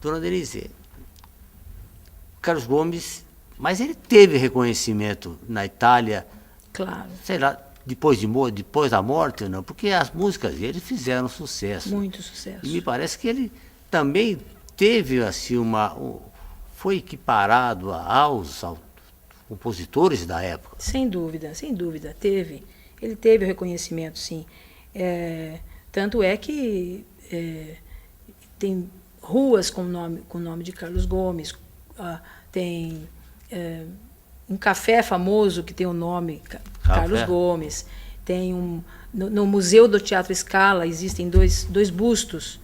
Dona Denise, Carlos Gomes, mas ele teve reconhecimento na Itália, Claro. sei lá, depois da morte ou não? Porque as músicas dele fizeram sucesso. Muito sucesso. E me parece que ele também teve assim foi equiparado aos compositores da época. Sem dúvida, teve. Ele teve o reconhecimento, sim. Tanto é que tem ruas com o nome de Carlos Gomes, tem um café famoso que tem o nome Carlos Gomes, tem no Museu do Teatro Scala existem dois bustos,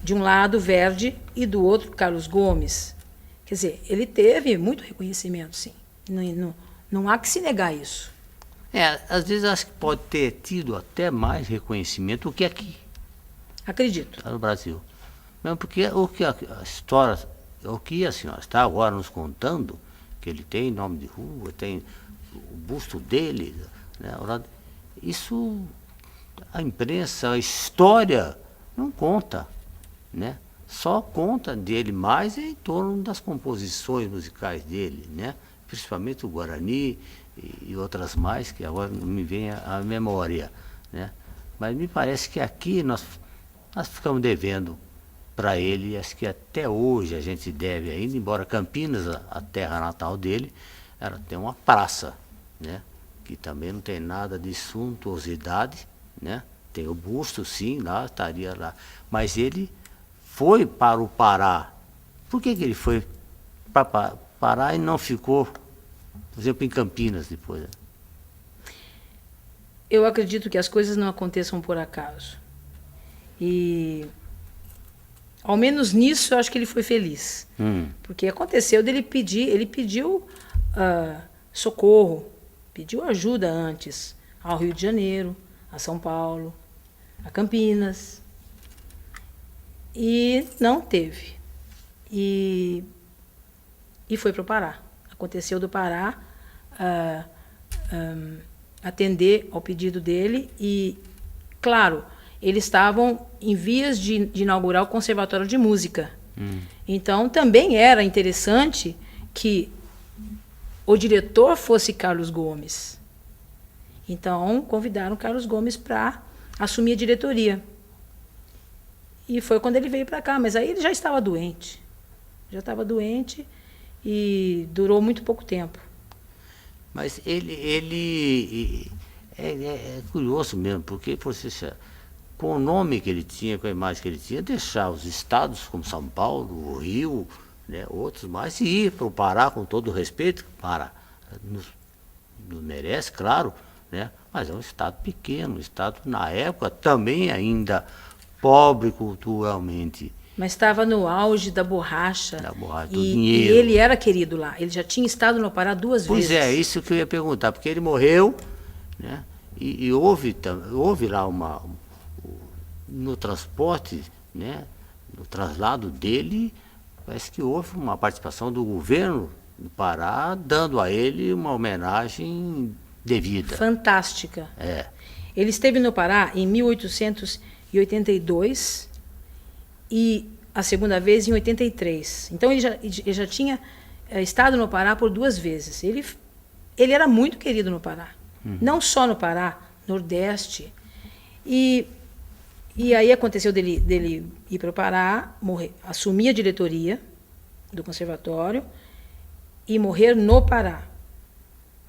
de um lado Verdi e do outro Carlos Gomes. Quer dizer, ele teve muito reconhecimento, sim. Não há que se negar isso. Às vezes acho que pode ter tido até mais reconhecimento do que aqui. Acredito. No Brasil. Mesmo porque o que a história, o que a senhora está agora nos contando, que ele tem nome de rua, tem o busto dele, né? Isso a imprensa, a história não conta, né? Só conta dele mais em torno das composições musicais dele, né? Principalmente o Guarani e outras mais, que agora não me vem à memória, né? Mas me parece que aqui nós ficamos devendo para ele, acho que até hoje a gente deve ainda, embora Campinas, a terra natal dele, ela tem uma praça, né? Que também não tem nada de suntuosidade, né? Tem o busto, sim, lá, estaria lá. Mas ele foi para o Pará. Por que ele foi para Pará e não ficou, por exemplo, em Campinas depois? Eu acredito que as coisas não aconteçam por acaso. E, ao menos nisso, eu acho que ele foi feliz. Porque aconteceu dele pedir, ele pediu socorro, pediu ajuda antes ao Rio de Janeiro, a São Paulo, a Campinas. E não teve. E foi para o Pará. Aconteceu do Pará atender ao pedido dele e, claro, eles estavam em vias de inaugurar o Conservatório de Música. Então, também era interessante que o diretor fosse Carlos Gomes. Então, convidaram Carlos Gomes para assumir a diretoria. E foi quando ele veio para cá, mas aí ele já estava doente. Já estava doente e durou muito pouco tempo. Mas ele é curioso mesmo, porque com o nome que ele tinha, com a imagem que ele tinha, deixar os estados como São Paulo, o Rio, né, outros mais, e ir para o Pará, com todo o respeito, Pará nos merece, claro, né, mas é um estado pequeno, um estado, na época, também ainda pobre culturalmente. Mas estava no auge da borracha. Do dinheiro. E ele era querido lá. Ele já tinha estado no Pará duas vezes. Pois é, isso que eu ia perguntar, porque ele morreu, né? E houve lá no transporte, né? No traslado dele, parece que houve uma participação do governo do Pará, dando a ele uma homenagem devida. Fantástica. É. Ele esteve no Pará em 1882 e a segunda vez em 83. Então ele já tinha estado no Pará por duas vezes. Ele era muito querido no Pará. Não só no Pará, Nordeste. E aí aconteceu dele ir para o Pará, assumir a diretoria do conservatório e morrer no Pará.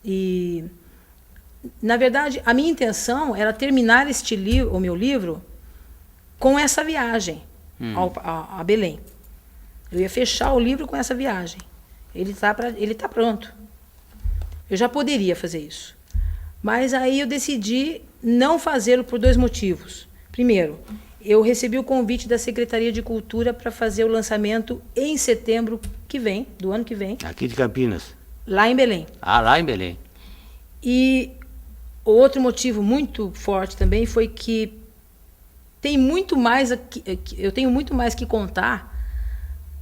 E, na verdade, a minha intenção era terminar o meu livro com essa viagem a Belém. Eu ia fechar o livro com essa viagem. Ele tá pronto. Eu já poderia fazer isso. Mas aí eu decidi não fazê-lo por dois motivos. Primeiro, eu recebi o convite da Secretaria de Cultura para fazer o lançamento em setembro do ano que vem. Aqui de Campinas? Lá em Belém. Ah, lá em Belém. E o outro motivo muito forte também foi que eu tenho muito mais que contar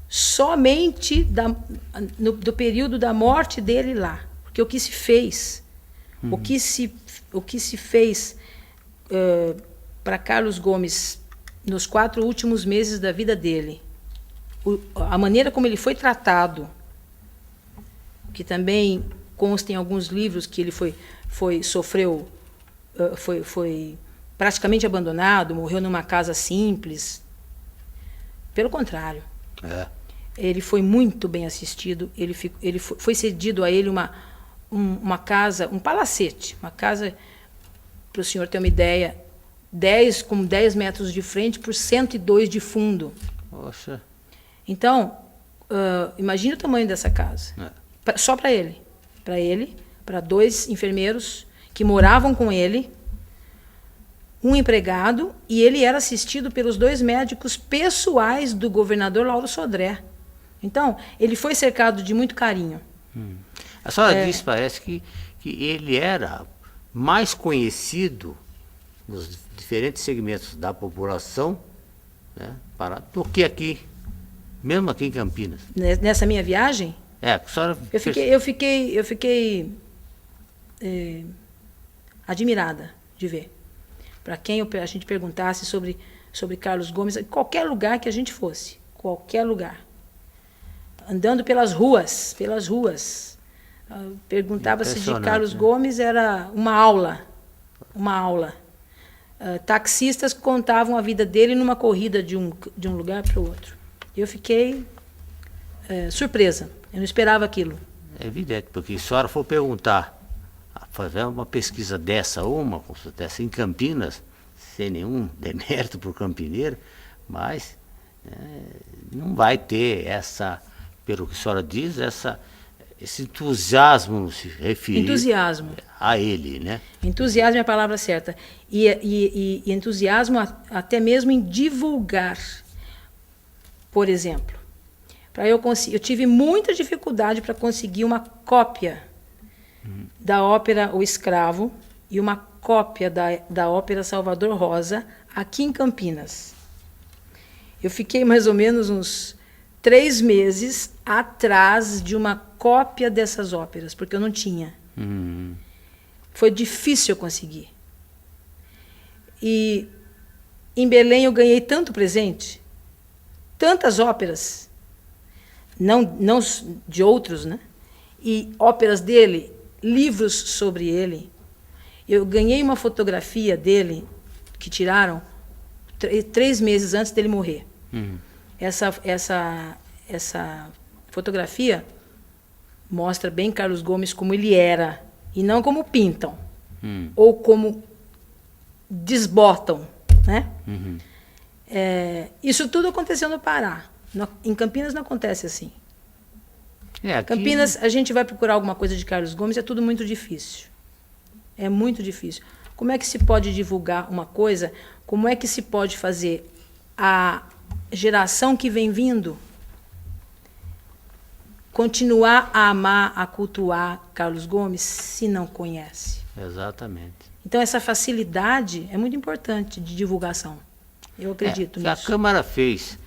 somente do período da morte dele lá. Porque o que se fez, o que se fez para Carlos Gomes nos 4 últimos meses da vida dele, a maneira como ele foi tratado, que também consta em alguns livros que ele foi praticamente abandonado, morreu numa casa simples. Pelo contrário. Ele foi muito bem assistido. Foi cedido a ele uma casa, um palacete, uma casa, para o senhor ter uma ideia, com 10 metros de frente por 102 de fundo. Poxa. Então, imagine o tamanho dessa casa. Só para ele. Para 2 enfermeiros que moravam com ele, um empregado, e ele era assistido pelos 2 médicos pessoais do governador Lauro Sodré. Então, ele foi cercado de muito carinho. A senhora disse, parece que ele era mais conhecido nos diferentes segmentos da população, né, do que aqui, mesmo aqui em Campinas. Nessa minha viagem, a senhora eu fiquei admirada de ver. Para quem a gente perguntasse sobre Carlos Gomes, em qualquer lugar que a gente fosse, qualquer lugar, andando pelas ruas, perguntava-se de Carlos Gomes, era uma aula. Taxistas contavam a vida dele numa corrida de um lugar para o outro. Eu fiquei surpresa, eu não esperava aquilo. É evidente, porque se a senhora for perguntar, fazer uma pesquisa dessa em Campinas, sem nenhum demérito para o campineiro, mas não vai ter pelo que a senhora diz, esse entusiasmo se referir a ele, né? Entusiasmo é a palavra certa. E entusiasmo até mesmo em divulgar. Por exemplo, eu tive muita dificuldade para conseguir uma cópia da ópera O Escravo e uma cópia da ópera Salvador Rosa aqui em Campinas. Eu fiquei mais ou menos uns 3 meses atrás de uma cópia dessas óperas, porque eu não tinha. Foi difícil eu conseguir. E em Belém eu ganhei tanto presente, tantas óperas, não de outros, né? E óperas dele, livros sobre ele. Eu ganhei uma fotografia dele, que tiraram 3 meses antes dele morrer. Essa fotografia mostra bem Carlos Gomes como ele era, e não como pintam, ou como desbotam, né? Isso tudo aconteceu no Pará. Em Campinas não acontece assim. Aqui... Campinas, a gente vai procurar alguma coisa de Carlos Gomes, é tudo muito difícil. É muito difícil. Como é que se pode divulgar uma coisa? Como é que se pode fazer a geração que vem vindo continuar a amar, a cultuar Carlos Gomes se não conhece? Exatamente. Então, essa facilidade é muito importante de divulgação. Eu acredito nisso. A Câmara fez,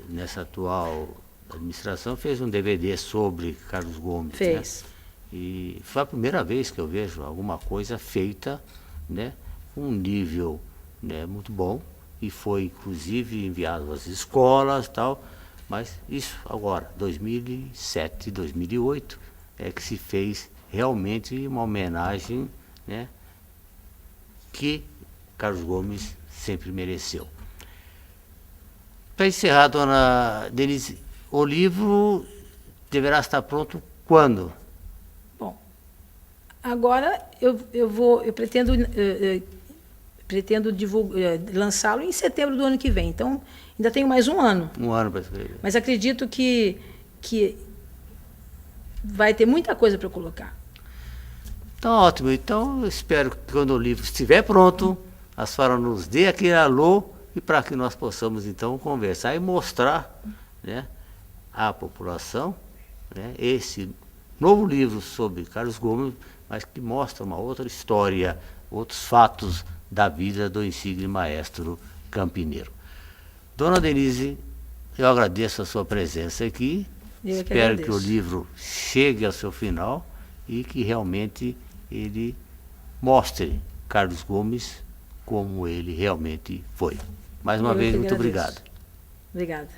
nessa atual administração, fez um DVD sobre Carlos Gomes. Fez. Né? E foi a primeira vez que eu vejo alguma coisa feita, né, com um nível, né, muito bom, e foi inclusive enviado às escolas e tal, mas isso agora, 2007, 2008, é que se fez realmente uma homenagem, né, que Carlos Gomes sempre mereceu. Para encerrar, dona Denise, o livro deverá estar pronto quando? Bom, agora eu pretendo lançá-lo em setembro do ano que vem. Então, ainda tenho mais um ano. Um ano para escrever. Mas acredito que vai ter muita coisa para eu colocar. Então, ótimo. Então, eu espero que quando o livro estiver pronto, a senhora nos dê aquele alô, e para que nós possamos, então, conversar e mostrar, né, à população, né, esse novo livro sobre Carlos Gomes, mas que mostra uma outra história, outros fatos da vida do insigne maestro campineiro. Dona Denise, eu agradeço a sua presença aqui. Espero que o livro chegue ao seu final e que realmente ele mostre Carlos Gomes como ele realmente foi. Mais uma vez, muito obrigado. Obrigada.